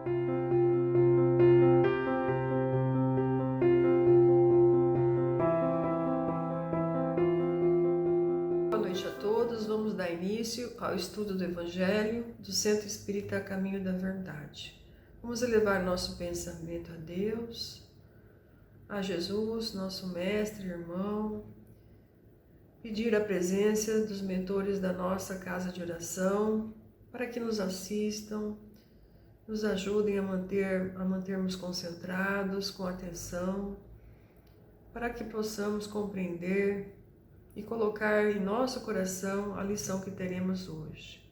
Boa noite a todos. Vamos dar início ao estudo do Evangelho do Centro Espírita Caminho da Verdade. Vamos elevar nosso pensamento a Deus, a Jesus, nosso mestre, irmão, pedir a presença dos mentores da nossa casa de oração para que nos assistam, nos ajudem a mantermos concentrados, com atenção, para que possamos compreender e colocar em nosso coração a lição que teremos hoje.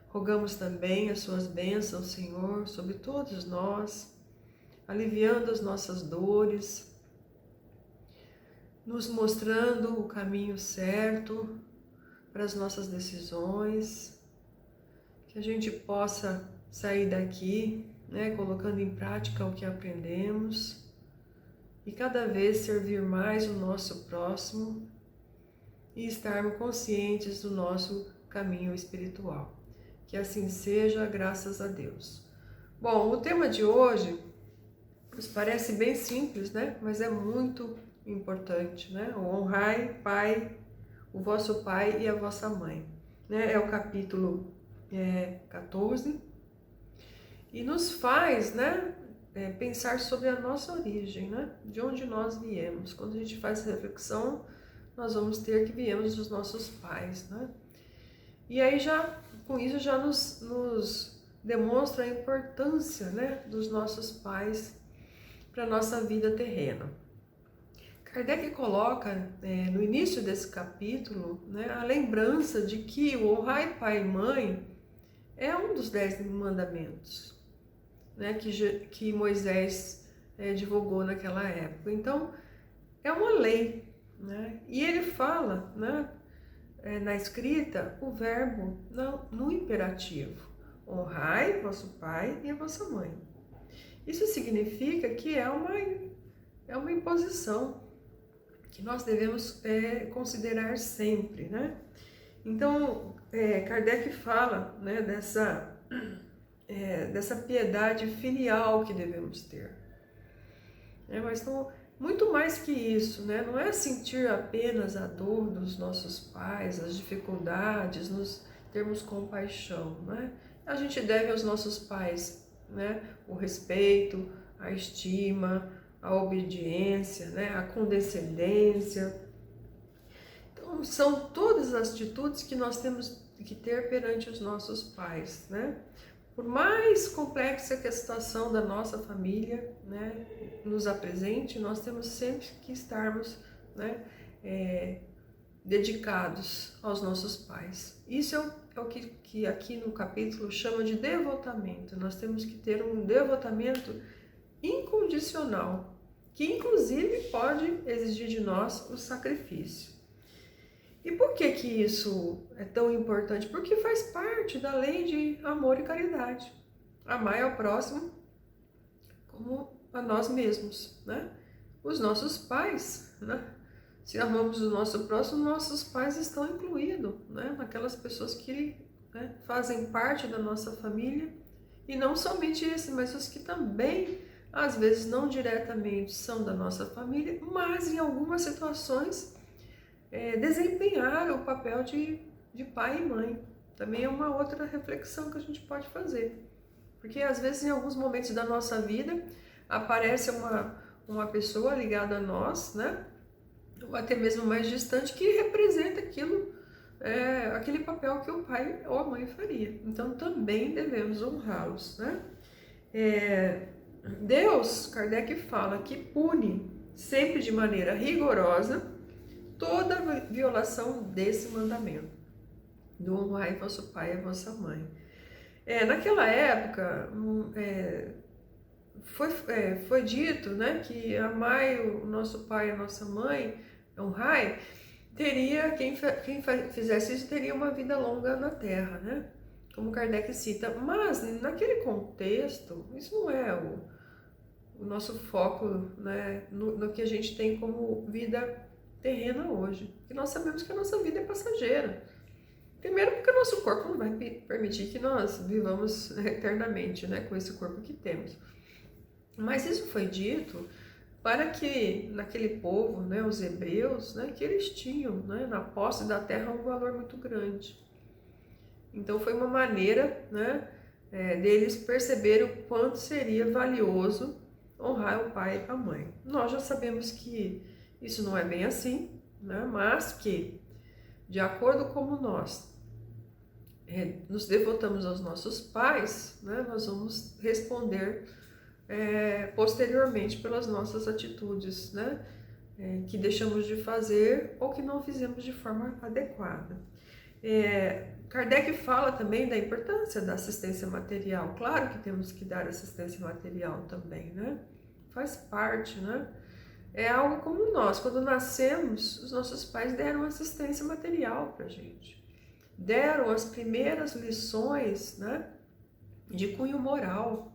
Rogamos também as suas bênçãos, Senhor, sobre todos nós, aliviando as nossas dores, nos mostrando o caminho certo para as nossas decisões, que a gente possa sair daqui, colocando em prática o que aprendemos e cada vez servir mais o nosso próximo e estarmos conscientes do nosso caminho espiritual. Que assim seja, graças a Deus. Bom, o tema de hoje nos parece bem simples, mas é muito importante, O honrai, pai, o vosso pai e a vossa mãe. É o capítulo 14 e nos faz, pensar sobre a nossa origem, de onde nós viemos. Quando a gente faz essa reflexão, nós vamos ter que viemos dos nossos pais, E aí com isso já nos demonstra a importância, dos nossos pais para a nossa vida terrena. Kardec coloca no início desse capítulo, a lembrança de que o honrai pai e mãe é um dos 10 mandamentos, que Moisés divulgou naquela época. Então, é uma lei. E ele fala, na escrita, o verbo no imperativo: honrai vosso pai e a vossa mãe. Isso significa que é uma imposição que nós devemos considerar sempre, Então, Kardec fala, dessa piedade filial que devemos ter. Mas então, muito mais que isso, não é sentir apenas a dor dos nossos pais, as dificuldades, termos compaixão, A gente deve aos nossos pais, o respeito, a estima, a obediência, a condescendência. Então, são todas as atitudes que nós temos que ter perante os nossos pais, Por mais complexa que a situação da nossa família, nos apresente, nós temos sempre que estarmos, dedicados aos nossos pais. Isso é o que aqui no capítulo chama de devotamento. Nós temos que ter um devotamento incondicional, que inclusive pode exigir de nós o sacrifício. E por que isso é tão importante? Porque faz parte da lei de amor e caridade. Amar ao próximo como a nós mesmos, Os nossos pais, Se amamos o nosso próximo, nossos pais estão incluídos, naquelas pessoas que fazem parte da nossa família. E não somente esse, mas os que também, às vezes não diretamente, são da nossa família, mas em algumas situações desempenhar o papel de pai e mãe. Também é uma outra reflexão que a gente pode fazer. Porque às vezes em alguns momentos da nossa vida aparece uma pessoa ligada a nós, ou até mesmo mais distante, que representa aquele papel que o pai ou a mãe faria. Então também devemos honrá-los, Deus, Kardec fala que pune sempre de maneira rigorosa toda violação desse mandamento, do honrai vosso pai e a vossa mãe. Naquela época, foi dito, que amai o nosso pai e a nossa mãe, honrai, quem fizesse isso teria uma vida longa na terra, Como Kardec cita. Mas, naquele contexto, isso não é o nosso foco, no que a gente tem como vida terrena hoje. E nós sabemos que a nossa vida é passageira. Primeiro porque o nosso corpo não vai permitir que nós vivamos eternamente, né, com esse corpo que temos. Mas isso foi dito para que naquele povo, né, os hebreus, né, que eles tinham, né, na posse da terra um valor muito grande. Então foi uma maneira, né, deles perceberem o quanto seria valioso honrar o pai e a mãe. Nós já sabemos que isso não é bem assim, né, mas que, de acordo com nós nos devotamos aos nossos pais, né, nós vamos responder posteriormente pelas nossas atitudes, né, que deixamos de fazer ou que não fizemos de forma adequada. Kardec fala também da importância da assistência material. Claro que temos que dar assistência material também, né? Faz parte, né? É algo como nós, quando nascemos, os nossos pais deram assistência material pra gente. Deram as primeiras lições, né, de cunho moral.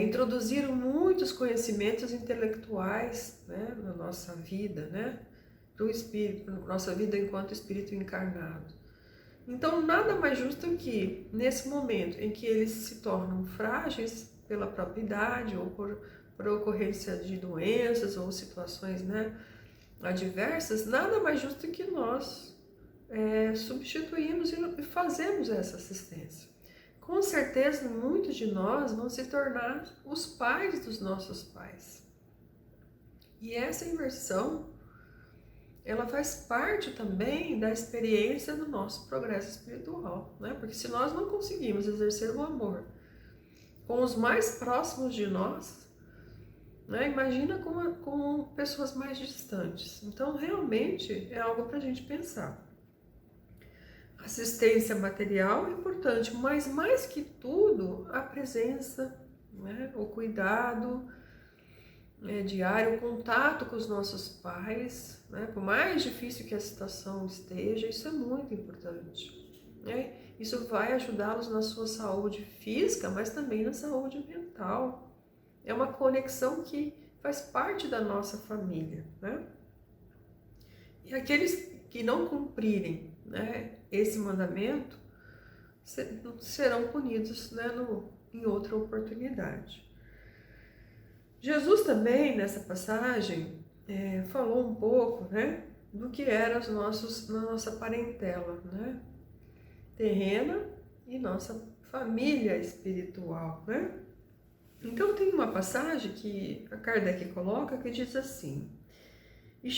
Introduziram muitos conhecimentos intelectuais, né, na nossa vida, né? Para o espírito, nossa vida enquanto espírito encarnado. Então, nada mais justo que, nesse momento em que eles se tornam frágeis pela própria idade ou por ocorrência de doenças ou situações, né, adversas, nada mais justo que nós substituímos e fazemos essa assistência. Com certeza, muitos de nós vão se tornar os pais dos nossos pais. E essa inversão, ela faz parte também da experiência do nosso progresso espiritual, né? Porque se nós não conseguimos exercer o amor com os mais próximos de nós, né? Imagina com pessoas mais distantes. Então, realmente, é algo para a gente pensar. Assistência material é importante, mas mais que tudo, a presença, né? O cuidado diário, o contato com os nossos pais, né? Por mais difícil que a situação esteja, isso é muito importante, né? Isso vai ajudá-los na sua saúde física, mas também na saúde mental. É uma conexão que faz parte da nossa família, né? E aqueles que não cumprirem, né, esse mandamento serão punidos, né, em outra oportunidade. Jesus também, nessa passagem, falou um pouco, né, do que era na nossa parentela, né, terrena e nossa família espiritual, né? Então tem uma passagem que a Kardec coloca que diz assim: e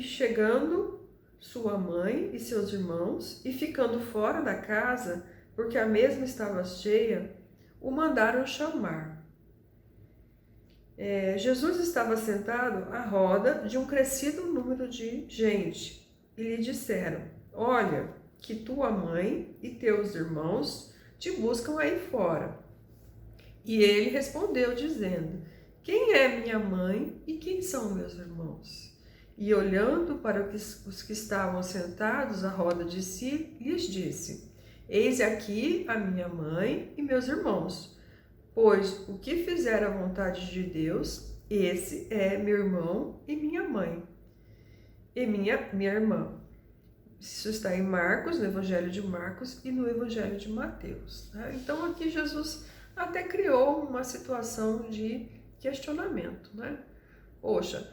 chegando sua mãe e seus irmãos, e ficando fora da casa, porque a mesma estava cheia, o mandaram chamar. Jesus estava sentado à roda de um crescido número de gente, e lhe disseram: olha, que tua mãe e teus irmãos te buscam aí fora. E ele respondeu, dizendo: quem é minha mãe e quem são meus irmãos? E olhando para os que estavam sentados à roda de si, lhes disse: eis aqui a minha mãe e meus irmãos, pois o que fizer a vontade de Deus, esse é meu irmão e minha mãe, e minha irmã. Isso está em Marcos, no Evangelho de Marcos e no Evangelho de Mateus. Tá? Então aqui Jesus até criou uma situação de questionamento, né? Poxa,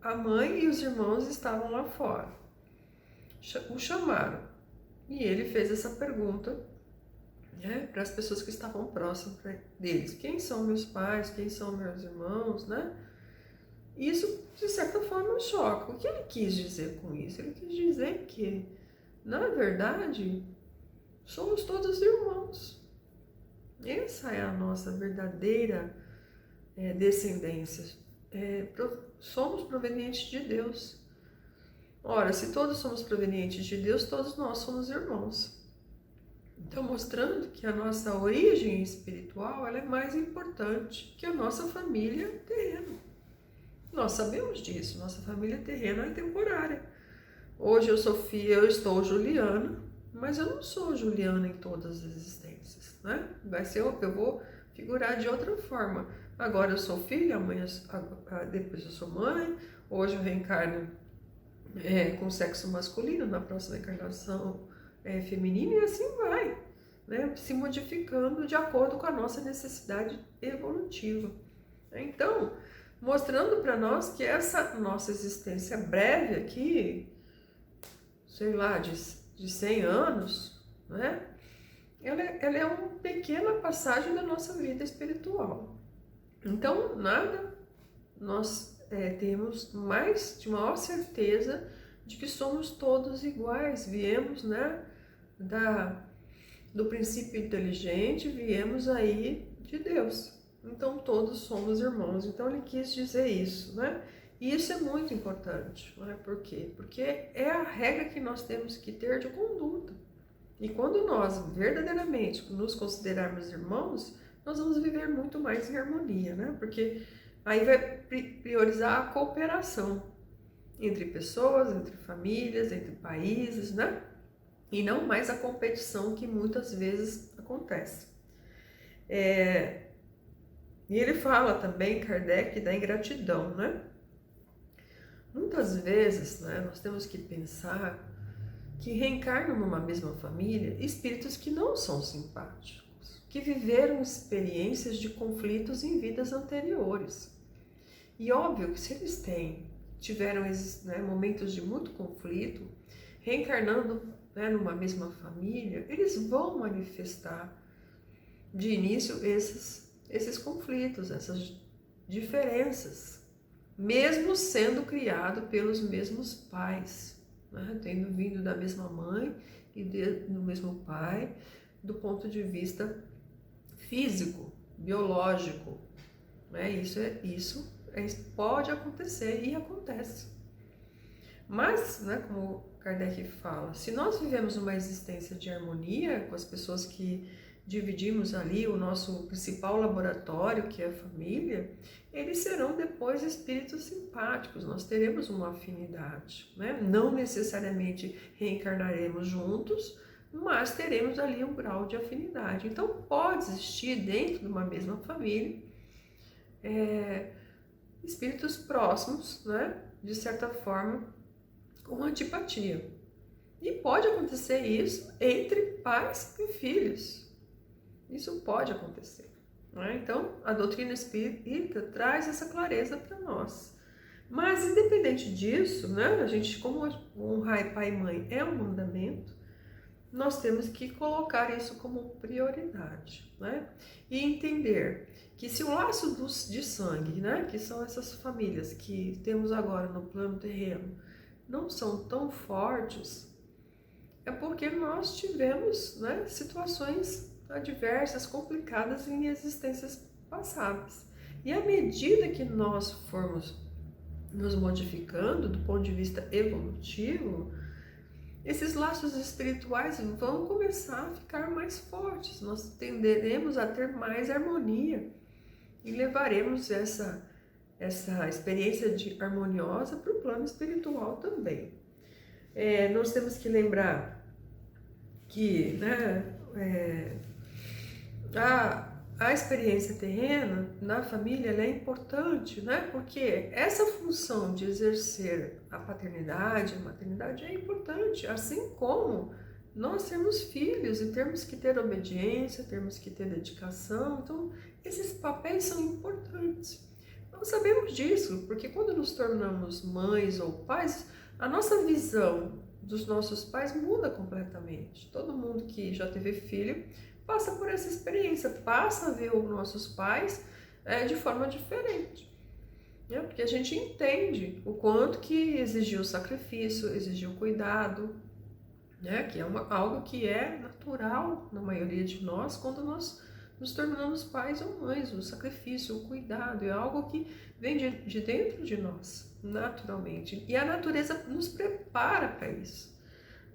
a mãe e os irmãos estavam lá fora, o chamaram, e ele fez essa pergunta, né, para as pessoas que estavam próximas deles: quem são meus pais, quem são meus irmãos, né? Isso, de certa forma, choca. O que ele quis dizer com isso? Ele quis dizer que, na verdade, somos todos irmãos. Essa é a nossa verdadeira descendência. Somos provenientes de Deus. Ora, se todos somos provenientes de Deus, todos nós somos irmãos. Então, mostrando que a nossa origem espiritual ela é mais importante que a nossa família terrena. Nós sabemos disso, nossa família terrena é temporária. Hoje eu estou Juliana, mas eu não sou Juliana em todas as existências, né? Eu vou figurar de outra forma. Agora eu sou filha, amanhã, depois eu sou mãe, hoje eu reencarno com sexo masculino, na próxima encarnação feminino, e assim vai, né? Se modificando de acordo com a nossa necessidade evolutiva. Então, mostrando para nós que essa nossa existência breve aqui, sei lá, de 100 anos, né? Ela é uma pequena passagem da nossa vida espiritual. Então, nada nós temos mais de maior certeza de que somos todos iguais. Viemos, né, do princípio inteligente, viemos aí de Deus. Então, todos somos irmãos. Então, ele quis dizer isso, né? E isso é muito importante, não é? Por quê? Porque é a regra que nós temos que ter de conduta. E quando nós verdadeiramente nos considerarmos irmãos, nós vamos viver muito mais em harmonia, né? Porque aí vai priorizar a cooperação entre pessoas, entre famílias, entre países, né? E não mais a competição que muitas vezes acontece. E ele fala também, Kardec, da ingratidão, né? Muitas vezes, né, nós temos que pensar que reencarnam numa mesma família espíritos que não são simpáticos, que viveram experiências de conflitos em vidas anteriores. E óbvio que se eles tiveram, né, momentos de muito conflito, reencarnando, né, numa mesma família, eles vão manifestar de início esses conflitos, essas diferenças, mesmo sendo criado pelos mesmos pais, né, tendo vindo da mesma mãe e do mesmo pai, do ponto de vista físico, biológico, né? Isso pode acontecer e acontece. Mas, né, como Kardec fala, se nós vivemos uma existência de harmonia com as pessoas que dividimos ali o nosso principal laboratório, que é a família, eles serão depois espíritos simpáticos, nós teremos uma afinidade, né? Não necessariamente reencarnaremos juntos, mas teremos ali um grau de afinidade. Então pode existir dentro de uma mesma família espíritos próximos, né? De certa forma, com antipatia. E pode acontecer isso entre pais e filhos. Isso pode acontecer, né? Então, a doutrina espírita traz essa clareza para nós. Mas, independente disso, né, a gente, como honrar pai e mãe é um mandamento, nós temos que colocar isso como prioridade, né? E entender que se o laço de sangue, né, que são essas famílias que temos agora no plano terreno, não são tão fortes, é porque nós tivemos, né, situações adversas, complicadas em existências passadas. E à medida que nós formos nos modificando do ponto de vista evolutivo, esses laços espirituais vão começar a ficar mais fortes. Nós tenderemos a ter mais harmonia e levaremos essa experiência harmoniosa para o plano espiritual também. Nós temos que lembrar que, né, a experiência terrena na família ela é importante, né? Porque essa função de exercer a paternidade, a maternidade é importante, assim como nós sermos filhos e termos que ter obediência, termos que ter dedicação. Então, esses papéis são importantes. Nós sabemos disso, porque quando nos tornamos mães ou pais, a nossa visão dos nossos pais muda completamente. Todo mundo que já teve filho passa por essa experiência, passa a ver os nossos pais de forma diferente, né? Porque a gente entende o quanto que exigiu sacrifício, exigiu cuidado, né? Que é algo que é natural na maioria de nós quando nós nos tornamos pais ou mães. O sacrifício, o cuidado é algo que vem de dentro de nós, naturalmente. E a natureza nos prepara para isso,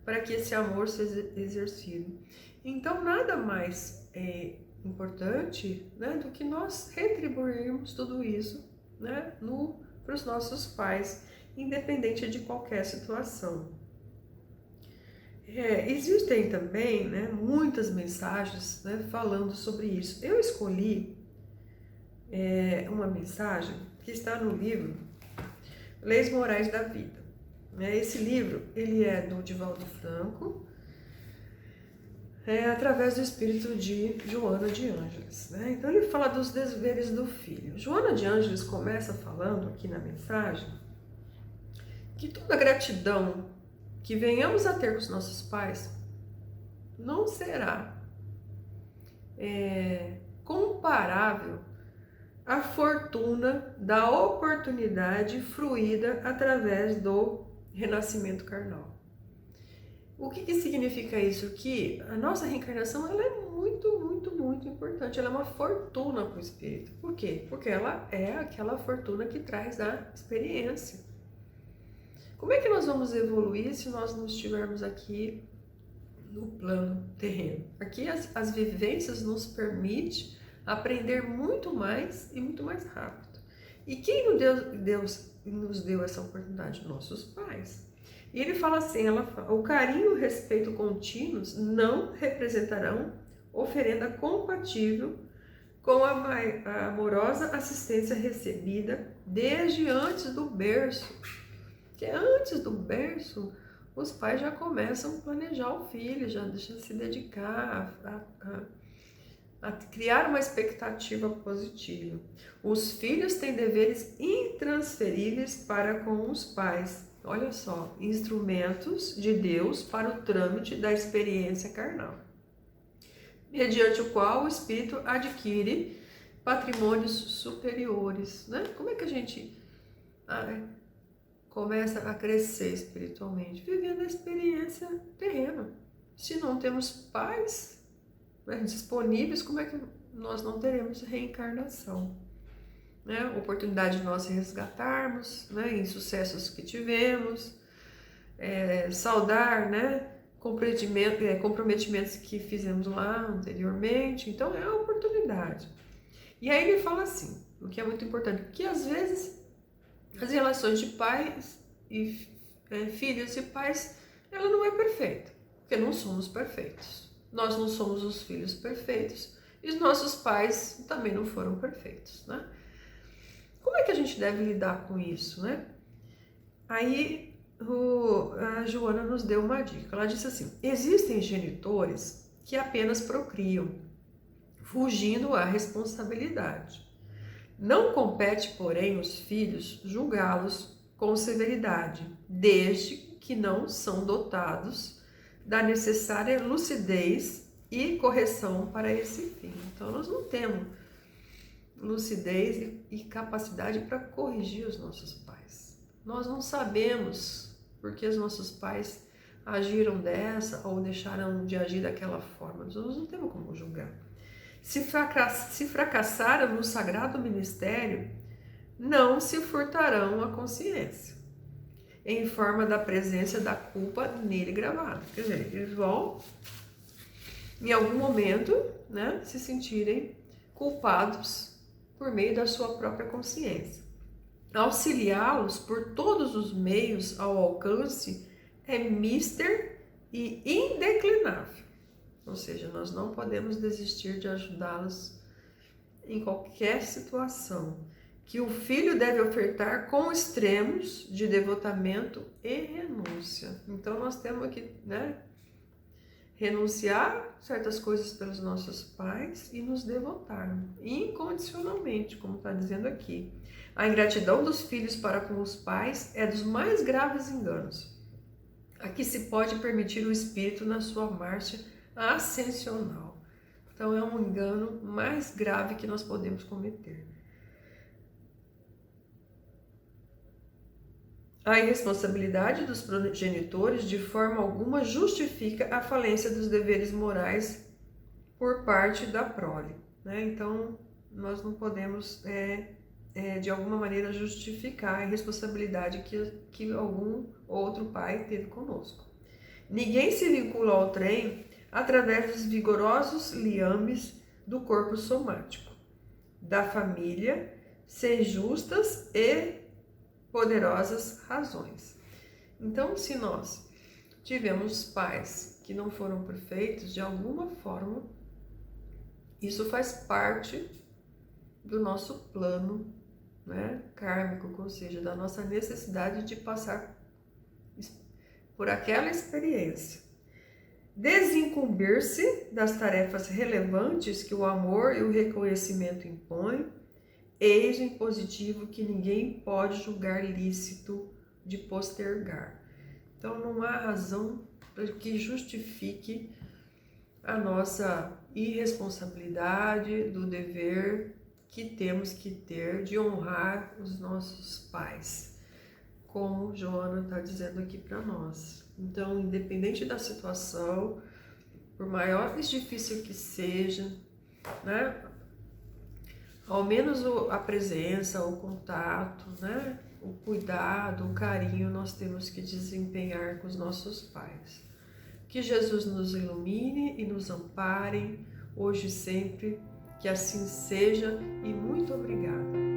para que esse amor seja exercido. Então, nada mais importante, né, do que nós retribuirmos tudo isso, né, para os nossos pais, independente de qualquer situação. Existem também, né, muitas mensagens, né, falando sobre isso. Eu escolhi uma mensagem que está no livro Leis Morais da Vida. Esse livro, ele é do Divaldo Franco, através do espírito de Joana de Ângeles, né? Então ele fala dos deveres do filho. Joana de Ângeles começa falando aqui na mensagem que toda gratidão que venhamos a ter com os nossos pais não será comparável à fortuna da oportunidade fruída através do renascimento carnal. O que significa isso? Que a nossa reencarnação ela é muito importante. Ela é uma fortuna para o espírito. Por quê? Porque ela é aquela fortuna que traz a experiência. Como é que nós vamos evoluir se nós não estivermos aqui no plano terreno? Aqui as vivências nos permitem aprender muito mais e muito mais rápido. E quem nos deu essa oportunidade? Nossos pais. E ele fala assim, o carinho e o respeito contínuos não representarão oferenda compatível com a amorosa assistência recebida desde antes do berço. Porque antes do berço, os pais já começam a planejar o filho, já deixam se dedicar a criar uma expectativa positiva. Os filhos têm deveres intransferíveis para com os pais. Olha só, instrumentos de Deus para o trâmite da experiência carnal, mediante o qual o espírito adquire patrimônios superiores, né? Como é que a gente começa a crescer espiritualmente? Vivendo a experiência terrena. Se não temos pais disponíveis, como é que nós não teremos reencarnação? Né? Oportunidade de nós resgatarmos, né? Em sucessos que tivemos, saudar, né? Comprometimentos que fizemos lá anteriormente. Então é a oportunidade. E aí ele fala assim, o que é muito importante, que às vezes as relações de pais e filhos e pais, ela não é perfeita, porque não somos perfeitos. Nós não somos os filhos perfeitos e os nossos pais também não foram perfeitos, né? Como é que a gente deve lidar com isso, né? Aí a Joana nos deu uma dica. Ela disse assim: existem genitores que apenas procriam, fugindo à responsabilidade. Não compete, porém, os filhos julgá-los com severidade, desde que não são dotados da necessária lucidez e correção para esse fim. Então, nós não temos lucidez e capacidade para corrigir os nossos pais. Nós não sabemos porque os nossos pais agiram dessa ou deixaram de agir daquela forma. Nós não temos como julgar. Se fracassaram no sagrado ministério, não se furtarão a consciência, em forma da presença da culpa nele gravada. Quer dizer, eles vão, em algum momento, né, se sentirem culpados por meio da sua própria consciência. Auxiliá-los por todos os meios ao alcance é mister e indeclinável. Ou seja, nós não podemos desistir de ajudá-los em qualquer situação, que o filho deve ofertar com extremos de devotamento e renúncia. Então nós temos que, né, renunciar certas coisas pelos nossos pais e nos devotar incondicionalmente, como está dizendo aqui. A ingratidão dos filhos para com os pais é dos mais graves enganos a que se pode permitir o espírito na sua marcha ascensional. Então é um engano mais grave que nós podemos cometer. A irresponsabilidade dos progenitores de forma alguma justifica a falência dos deveres morais por parte da prole, né? Então nós não podemos de alguma maneira justificar a irresponsabilidade que algum outro pai teve conosco. Ninguém se vincula ao trem através dos vigorosos liames do corpo somático, da família, sem justas e poderosas razões. Então, se nós tivemos pais que não foram perfeitos, de alguma forma, isso faz parte do nosso plano, né, kármico, ou seja, da nossa necessidade de passar por aquela experiência. Desincumbir-se das tarefas relevantes que o amor e o reconhecimento impõem, eis o impositivo que ninguém pode julgar lícito de postergar. Então não há razão que justifique a nossa irresponsabilidade do dever que temos que ter de honrar os nossos pais, como Joana está dizendo aqui para nós. Então, independente da situação, por maior e difícil que seja, né, ao menos a presença, o contato, né, o cuidado, o carinho nós temos que desempenhar com os nossos pais. Que Jesus nos ilumine e nos ampare, hoje e sempre, que assim seja, e muito obrigada.